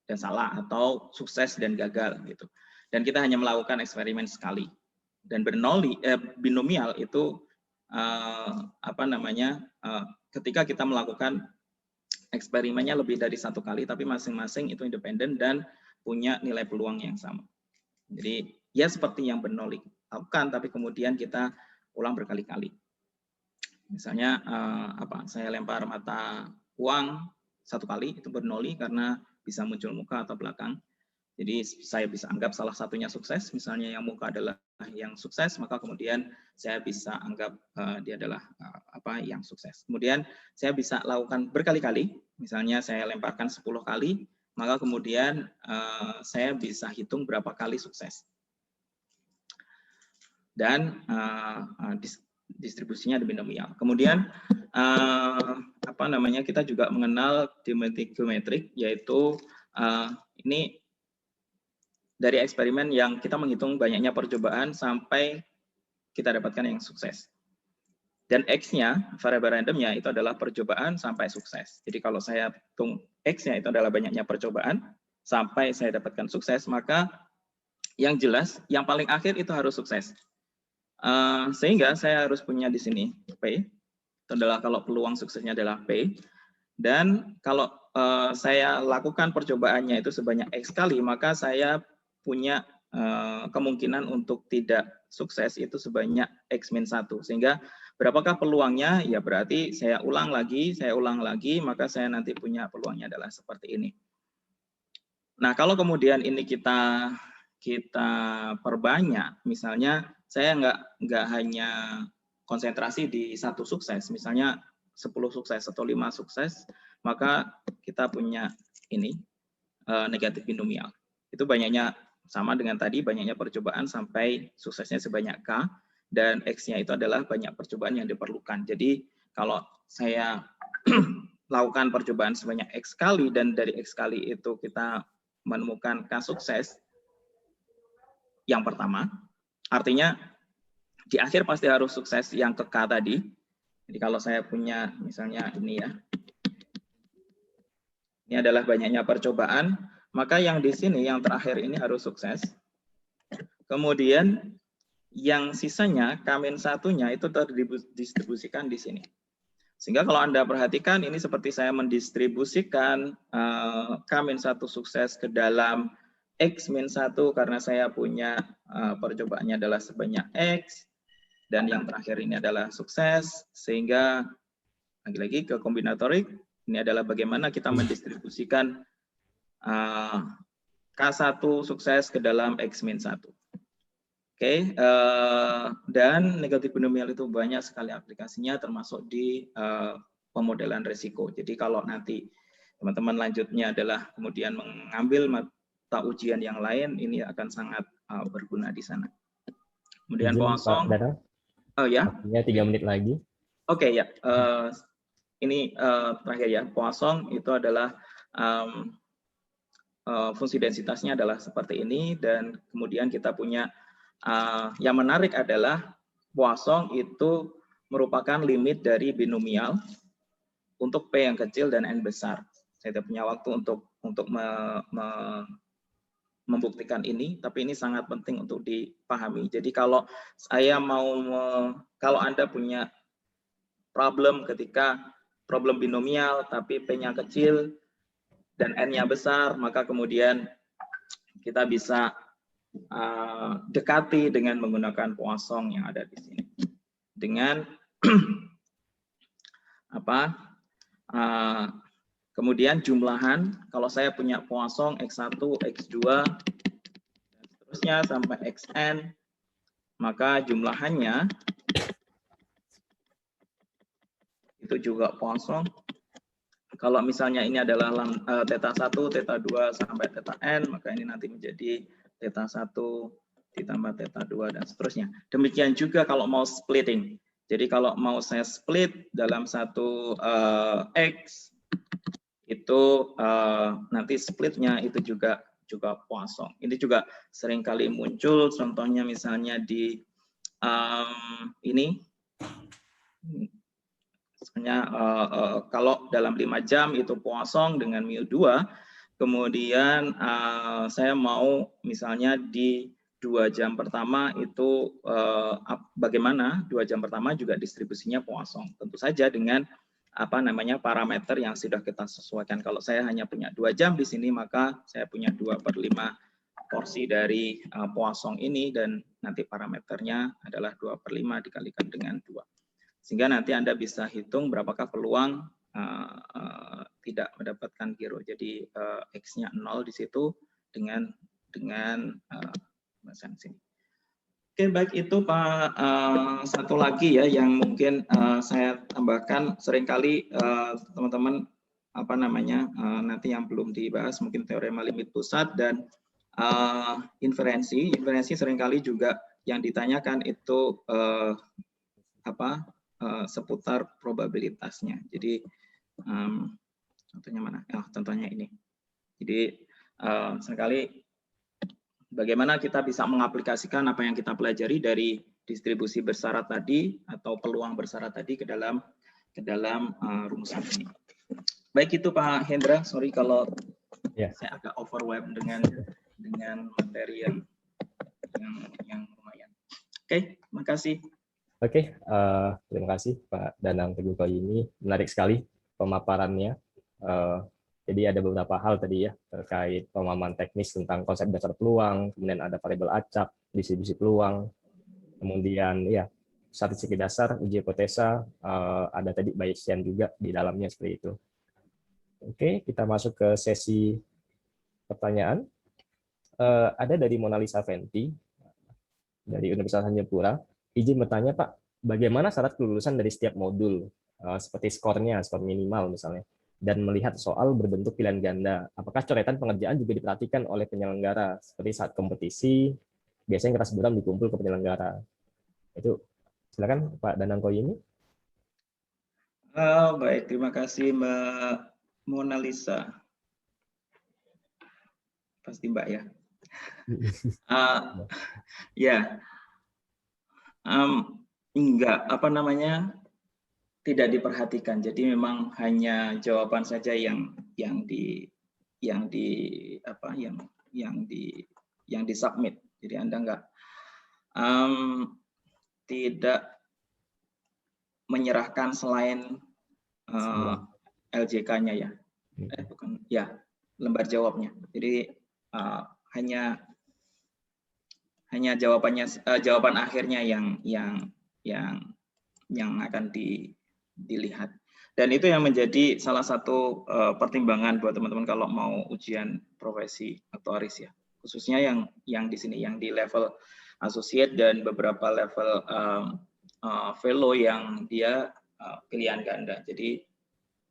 dan salah atau sukses dan gagal gitu. Dan kita hanya melakukan eksperimen sekali. Dan Bernoulli binomial itu ketika kita melakukan eksperimennya lebih dari 1 kali, tapi masing-masing itu independen dan punya nilai peluang yang sama. Jadi ya seperti yang Bernoulli lakukan, tapi kemudian kita ulang berkali-kali. Misalnya saya lempar mata uang 1 kali, itu Bernoulli karena bisa muncul muka atau belakang. Jadi saya bisa anggap salah satunya sukses, misalnya yang muka adalah yang sukses, maka kemudian saya bisa anggap dia adalah yang sukses. Kemudian saya bisa lakukan berkali-kali, misalnya saya lemparkan 10 kali, maka kemudian saya bisa hitung berapa kali sukses. Dan distribusinya binomial. Kemudian kita juga mengenal geometrik, yaitu ini dari eksperimen yang kita menghitung banyaknya percobaan sampai kita dapatkan yang sukses. Dan X-nya, variabel randomnya itu adalah percobaan sampai sukses. Jadi kalau saya hitung X-nya itu adalah banyaknya percobaan sampai saya dapatkan sukses, maka yang jelas yang paling akhir itu harus sukses. Sehingga saya harus punya di sini P, itu adalah kalau peluang suksesnya adalah P, dan kalau saya lakukan percobaannya itu sebanyak X kali, maka saya punya kemungkinan untuk tidak sukses itu sebanyak X-1, sehingga berapakah peluangnya? Ya berarti saya ulang lagi, maka saya nanti punya peluangnya adalah seperti ini. Nah kalau kemudian ini kita perbanyak, misalnya saya nggak hanya konsentrasi di 1 sukses, misalnya 10 sukses atau 5 sukses, maka kita punya ini negatif binomial. Itu banyaknya sama dengan tadi, banyaknya percobaan sampai suksesnya sebanyak K, dan X-nya itu adalah banyak percobaan yang diperlukan. Jadi kalau saya lakukan percobaan sebanyak X kali, dan dari X kali itu kita menemukan K sukses yang pertama, artinya di akhir pasti harus sukses yang ke K tadi. Jadi kalau saya punya misalnya ini ya, ini adalah banyaknya percobaan, maka yang di sini yang terakhir ini harus sukses. Kemudian yang sisanya K-1-nya itu terdistribusikan di sini. Sehingga kalau Anda perhatikan ini seperti saya mendistribusikan K-1 sukses ke dalam X-1 karena saya punya percobaannya adalah sebanyak X, dan yang terakhir ini adalah sukses, sehingga lagi-lagi ke kombinatorik, ini adalah bagaimana kita mendistribusikan K1 sukses ke dalam X-1. Dan negatif binomial itu banyak sekali aplikasinya, termasuk di pemodelan risiko. Jadi kalau nanti teman-teman lanjutnya adalah kemudian mengambil mata ujian yang lain, ini akan sangat berguna di sana. Kemudian Poisson. Oh ya. Waktunya 3 menit lagi. Oke, ya. Ini terakhir ya. Poisson itu adalah fungsi densitasnya adalah seperti ini, dan kemudian kita punya yang menarik adalah Poisson itu merupakan limit dari binomial untuk P yang kecil dan N besar. Saya tidak punya waktu untuk membuktikan ini, tapi ini sangat penting untuk dipahami. Jadi kalau saya kalau Anda punya problem ketika problem binomial tapi P-nya kecil dan N-nya besar, maka kemudian kita bisa dekati dengan menggunakan Poisson yang ada di sini. Dengan kemudian jumlahan, kalau saya punya Poisson X1, X2, dan seterusnya sampai Xn, maka jumlahannya itu juga Poisson. Kalau misalnya ini adalah theta 1, theta 2 sampai theta n, maka ini nanti menjadi theta 1 ditambah theta 2 dan seterusnya. Demikian juga kalau mau splitting. Jadi kalau mau saya split dalam satu X, itu nanti splitnya itu juga Poisson. Ini juga sering kali muncul, contohnya misalnya di ini. Misalnya kalau dalam 5 jam itu Poisson dengan mu 2, kemudian saya mau misalnya di 2 jam pertama itu bagaimana 2 jam pertama juga distribusinya Poisson. Tentu saja dengan parameter yang sudah kita sesuaikan. Kalau saya hanya punya 2 jam di sini, maka saya punya 2/5 porsi dari Poisson ini, dan nanti parameternya adalah 2/5 dikalikan dengan 2. Sehingga nanti Anda bisa hitung berapakah peluang tidak mendapatkan giro. Jadi X-nya 0 di situ dengan sini. Oke, baik, itu Pak. Satu lagi ya yang mungkin saya tambahkan, seringkali teman-teman nanti yang belum dibahas mungkin teorema limit pusat dan inferensi seringkali juga yang ditanyakan itu seputar probabilitasnya. Jadi contohnya mana? Contohnya ini. Jadi seringkali bagaimana kita bisa mengaplikasikan apa yang kita pelajari dari distribusi bersyarat tadi atau peluang bersyarat tadi ke dalam rumusan ini. Baik, itu Pak Hendra. Sorry kalau saya agak overwhelmed dengan materi yang lumayan. Oke, terima kasih. Oke, terima kasih Pak Danang Teguh ini. Menarik sekali pemaparannya. Jadi ada beberapa hal tadi ya terkait pemahaman teknis tentang konsep dasar peluang, kemudian ada variabel acak, distribusi peluang, kemudian ya statistik dasar, uji hipotesa, ada tadi Bayesian juga di dalamnya seperti itu. Oke, kita masuk ke sesi pertanyaan. Ada dari Mona Lisa Fenty dari Universitas Tanjung. Izin bertanya Pak, bagaimana syarat kelulusan dari setiap modul, seperti skornya, skor minimal misalnya, dan melihat soal berbentuk pilihan ganda. Apakah coretan pengerjaan juga diperhatikan oleh penyelenggara, seperti saat kompetisi, biasanya kertas buram dikumpul ke penyelenggara. Itu silakan Pak Danang ini. Baik, terima kasih Mbak Mona Lisa. Pasti Mbak ya. Enggak, tidak diperhatikan. Jadi memang hanya jawaban saja yang disubmit. Jadi Anda tidak menyerahkan selain LJK-nya ya. Bukan ya, lembar jawabnya. Jadi hanya jawaban akhirnya yang akan dilihat. Dan itu yang menjadi salah satu pertimbangan buat teman-teman kalau mau ujian profesi aktuaris ya. Khususnya yang di sini, yang di level associate dan beberapa level fellow yang dia pilihan ganda. Jadi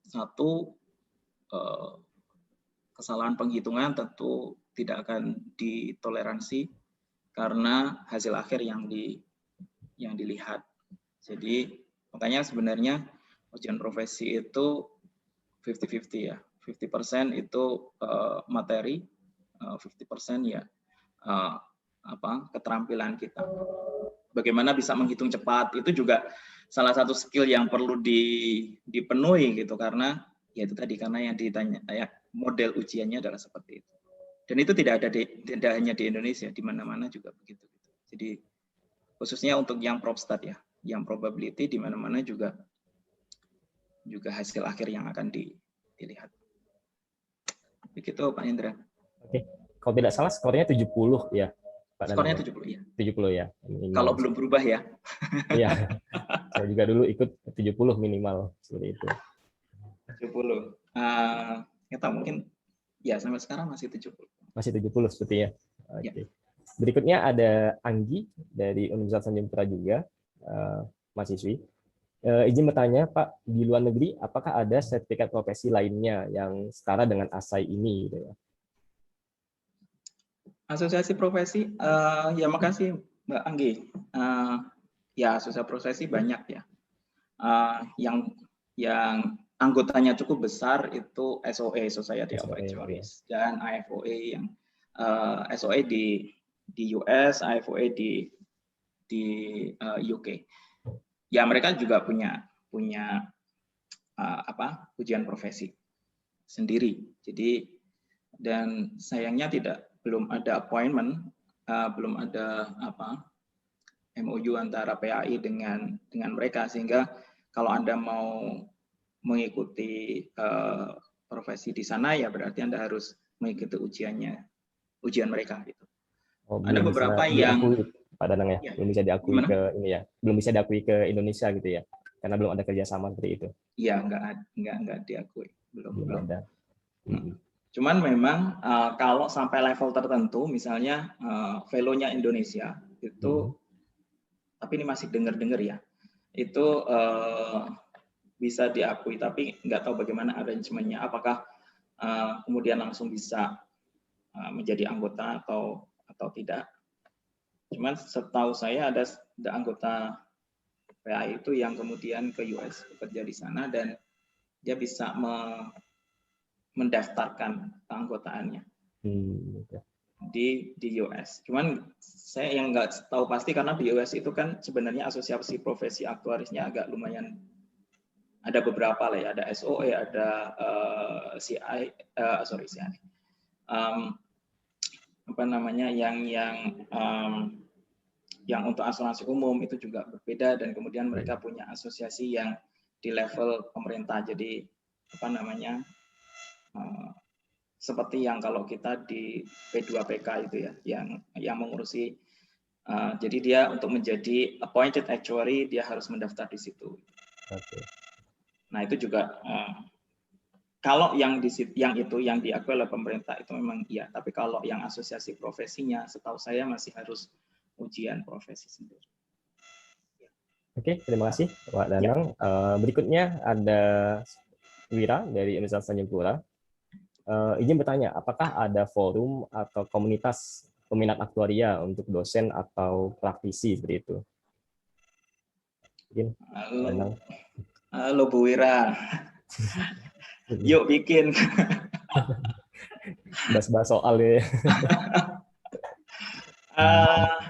satu kesalahan penghitungan tentu tidak akan ditoleransi karena hasil akhir yang dilihat. Jadi makanya sebenarnya ujian profesi itu 50-50 ya. 50% itu materi, 50% ya keterampilan kita. Bagaimana bisa menghitung cepat itu juga salah satu skill yang perlu dipenuhi gitu, karena ya itu tadi, karena yang ditanya ya model ujiannya adalah seperti itu. Dan itu tidak hanya di Indonesia, di mana-mana juga begitu. Jadi khususnya untuk yang probstat ya, yang probability di mana-mana juga hasil akhir yang akan dilihat. Begitu Pak Indra. Oke. Kalau tidak salah skornya 70 ya, Pak. Skornya 70 ya. 70 ya. Kalau belum berubah ya. Iya. Saya juga dulu ikut 70 minimal seperti itu. 70. Kita mungkin ya sampai sekarang masih 70. Masih 70 sepertinya. Oke. Ya. Berikutnya ada Anggi dari Universitas Tanjung Pura juga, mahasiswi. Izin bertanya, Pak, di luar negeri apakah ada sertifikat profesi lainnya yang setara dengan ASAI ini? Gitu ya? Asosiasi profesi, ya makasih Mbak Anggi. Ya asosiasi profesi banyak ya. Yang anggotanya cukup besar itu SOA, Society of Actuaries, dan AFOA yang SOA di US, AFOA di UK. Ya mereka juga punya ujian profesi sendiri. Jadi dan sayangnya belum ada appointment, belum ada MOU antara PAI dengan mereka, sehingga kalau Anda mau mengikuti profesi di sana ya berarti Anda harus mengikuti ujian mereka gitu. Ada beberapa yang Pak Danang ya, belum bisa diakui ke ini ya, belum bisa diakui ke Indonesia gitu ya, karena belum ada kerjasama seperti itu. Iya, nggak diakui, belum ada. Cuman memang kalau sampai level tertentu, misalnya fellow-nya Indonesia itu, tapi ini masih dengar ya, itu bisa diakui, tapi nggak tahu bagaimana arrangementnya, apakah kemudian langsung bisa menjadi anggota atau tidak. Cuman setahu saya ada anggota PAI itu yang kemudian ke US bekerja di sana dan dia bisa mendaftarkan keanggotaannya di US. Cuman saya yang nggak tahu pasti karena di US itu kan sebenarnya asosiasi profesi aktuarisnya agak lumayan, ada beberapa lah ya, ada SOA, ada CI, yang untuk asuransi umum itu juga berbeda, dan kemudian mereka punya asosiasi yang di level pemerintah. Jadi seperti yang kalau kita di P2PK itu ya, yang mengurusi, jadi dia untuk menjadi appointed actuary dia harus mendaftar di situ. Okay. Nah itu juga kalau yang diakui oleh pemerintah itu memang iya, tapi kalau yang asosiasi profesinya setahu saya masih harus ujian profesi sendiri. Oke, terima kasih Pak Danang. Berikutnya ada Wira dari Universitas Tanjung Pura. Izin bertanya, apakah ada forum atau komunitas peminat aktuaria untuk dosen atau praktisi seperti itu? Izin, halo Bu Wira. Yuk bikin. Bahas-bahas soal ya.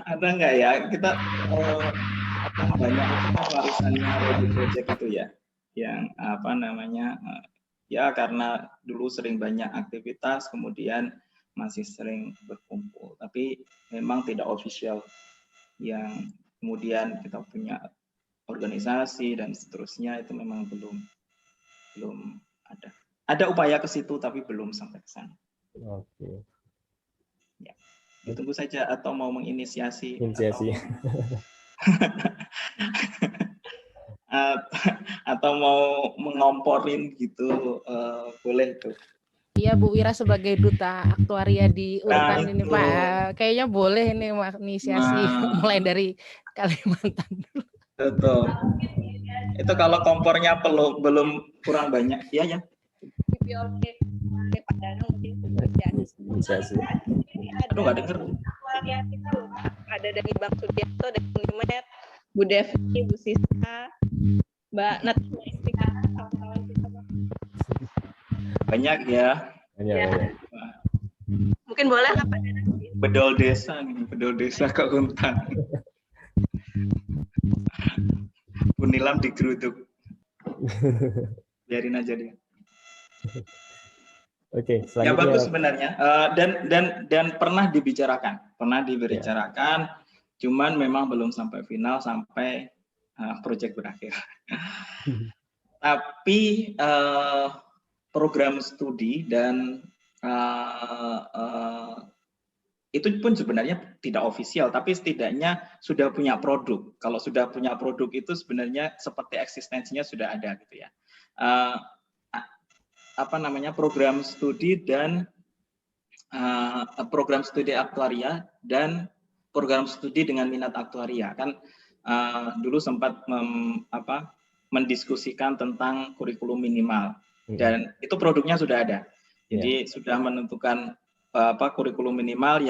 Ada nggak ya, kita banyak warisannya Ready Project itu ya, yang ya karena dulu sering banyak aktivitas, kemudian masih sering berkumpul, tapi memang tidak official, yang kemudian kita punya organisasi dan seterusnya itu memang belum ada. Ada upaya ke situ tapi belum sampai ke sana. Oke. Ya, ditunggu saja, atau mau menginisiasi. Atau mau mengomporin gitu, boleh tuh. aktuaria, Bu Wira sebagai duta aktuaria di Nah, Untan ini itu. Pak. Kayaknya boleh ini inisiasi Nah, mulai dari Kalimantan dulu. betul. Itu kalau kompornya belum kurang banyak, ya ya. Oke, Pak Danang mungkin pekerjaan Bisa sih. Aduh, nggak denger. Ada dari Bang Sugiarto, dari Unimed, Bu Devi, Bu Sista, Mbak Natima Istika, kawan-kawan kita. Banyak ya. Banyak. Mungkin boleh lah Pak Danang. Bedol desa nih, bedol desa ke Untan. Unilam digeruduk. Biarin aja deh. Oke, Ya selanjutnya. bagus sebenarnya. Dan pernah dibicarakan, cuman memang belum sampai final, sampai proyek berakhir. Tapi program studi dan itu pun sebenarnya tidak ofisial, tapi setidaknya sudah punya produk. Kalau sudah punya produk itu sebenarnya seperti eksistensinya sudah ada gitu ya. Program studi dan program studi aktuaria dan program studi dengan minat aktuaria kan dulu sempat mendiskusikan tentang kurikulum minimal dan itu produknya sudah ada. Jadi sudah menentukan kurikulum minimal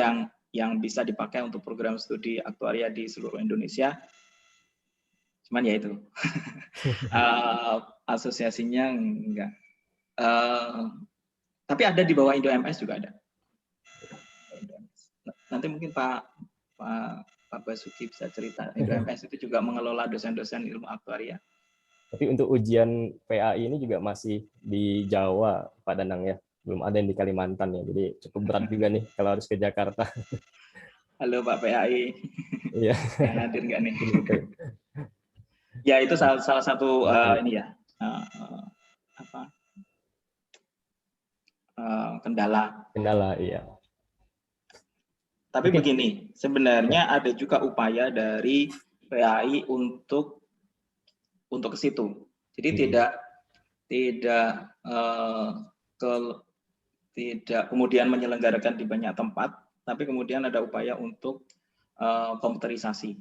yang bisa dipakai untuk program studi aktuaria di seluruh Indonesia. Cuman ya itu asosiasinya enggak. Tapi ada di bawah Indo-MS juga ada. Nanti mungkin Pak Basuki bisa cerita. Indo-MS itu juga mengelola dosen-dosen ilmu aktuaria. Tapi untuk ujian PAI ini juga masih di Jawa, Pak Danang ya. Belum ada yang di Kalimantan ya. Jadi cukup berat juga nih kalau harus ke Jakarta. Halo Pak PAI. Iya. Hadir nggak nih? Ya itu salah satu ini ya. Kendala. Kendala, iya. Tapi begini, sebenarnya ada juga upaya dari PAI untuk ke situ. Jadi tidak kemudian menyelenggarakan di banyak tempat, tapi kemudian ada upaya untuk komputerisasi.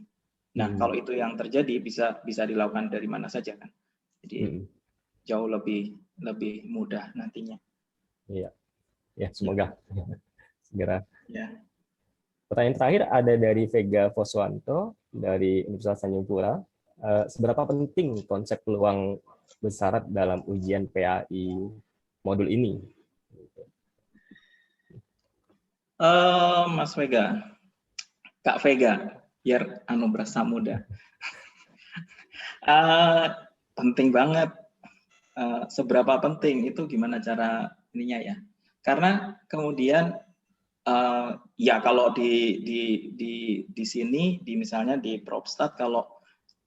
Nah, kalau itu yang terjadi bisa dilakukan dari mana saja kan. Jadi jauh lebih mudah nantinya. Iya. Ya, semoga segera. Ya. Pertanyaan terakhir ada dari Vega Foswanto dari Universitas Tanjung Pura. Seberapa penting konsep peluang bersyarat dalam ujian PAI modul ini? Mas Vega, Kak Vega, biar berasa muda. Penting banget. Seberapa penting itu gimana cara ininya ya? Karena kemudian ya kalau di sini misalnya di Propstat kalau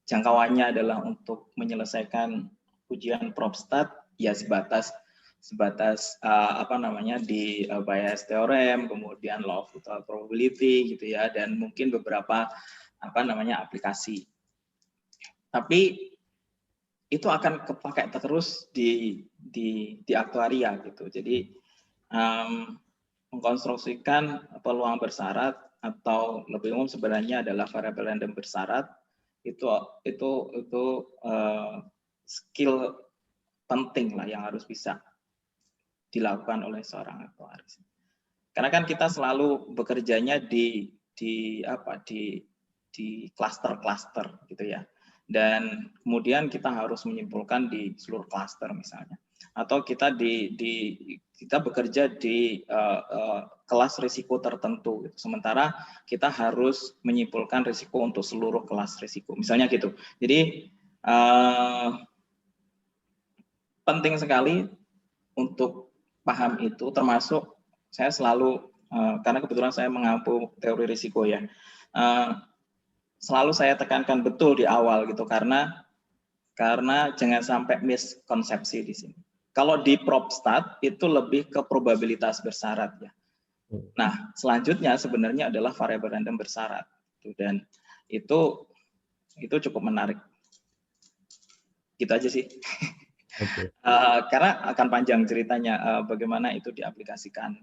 jangkauannya adalah untuk menyelesaikan ujian Propstat ya sebatas di Bayes theorem, kemudian law of total probability gitu ya, dan mungkin beberapa aplikasi. Tapi itu akan kepakai terus di aktuaria gitu. Jadi mengkonstruksikan peluang bersyarat atau lebih umum sebenarnya adalah variabel random bersyarat itu skill penting lah yang harus bisa dilakukan oleh seorang aktuaris. Karena kan kita selalu bekerjanya di klaster-klaster gitu ya. Dan kemudian kita harus menyimpulkan di seluruh klaster misalnya. Atau kita kita bekerja di kelas risiko tertentu gitu. Sementara kita harus menyimpulkan risiko untuk seluruh kelas risiko. Misalnya gitu. Jadi penting sekali untuk paham itu, termasuk saya selalu karena kebetulan saya mengampu teori risiko ya. Selalu saya tekankan betul di awal gitu karena jangan sampai miskonsepsi di sini. Kalau di Propstat itu lebih ke probabilitas bersyarat ya. Nah, selanjutnya sebenarnya adalah variabel random bersyarat dan itu cukup menarik. Gitu aja sih. Oke. Karena akan panjang ceritanya bagaimana itu diaplikasikan.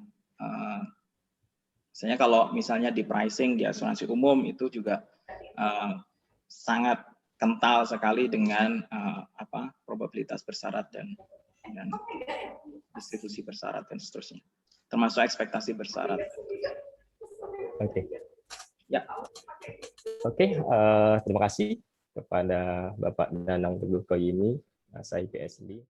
Misalnya kalau misalnya di pricing di asuransi umum itu juga sangat kental sekali dengan probabilitas bersyarat dan distribusi bersyarat dan seterusnya, termasuk ekspektasi bersyarat. Oke. Ya. Oke, terima kasih kepada Bapak Danang Teguh Koyimi, saya PSD.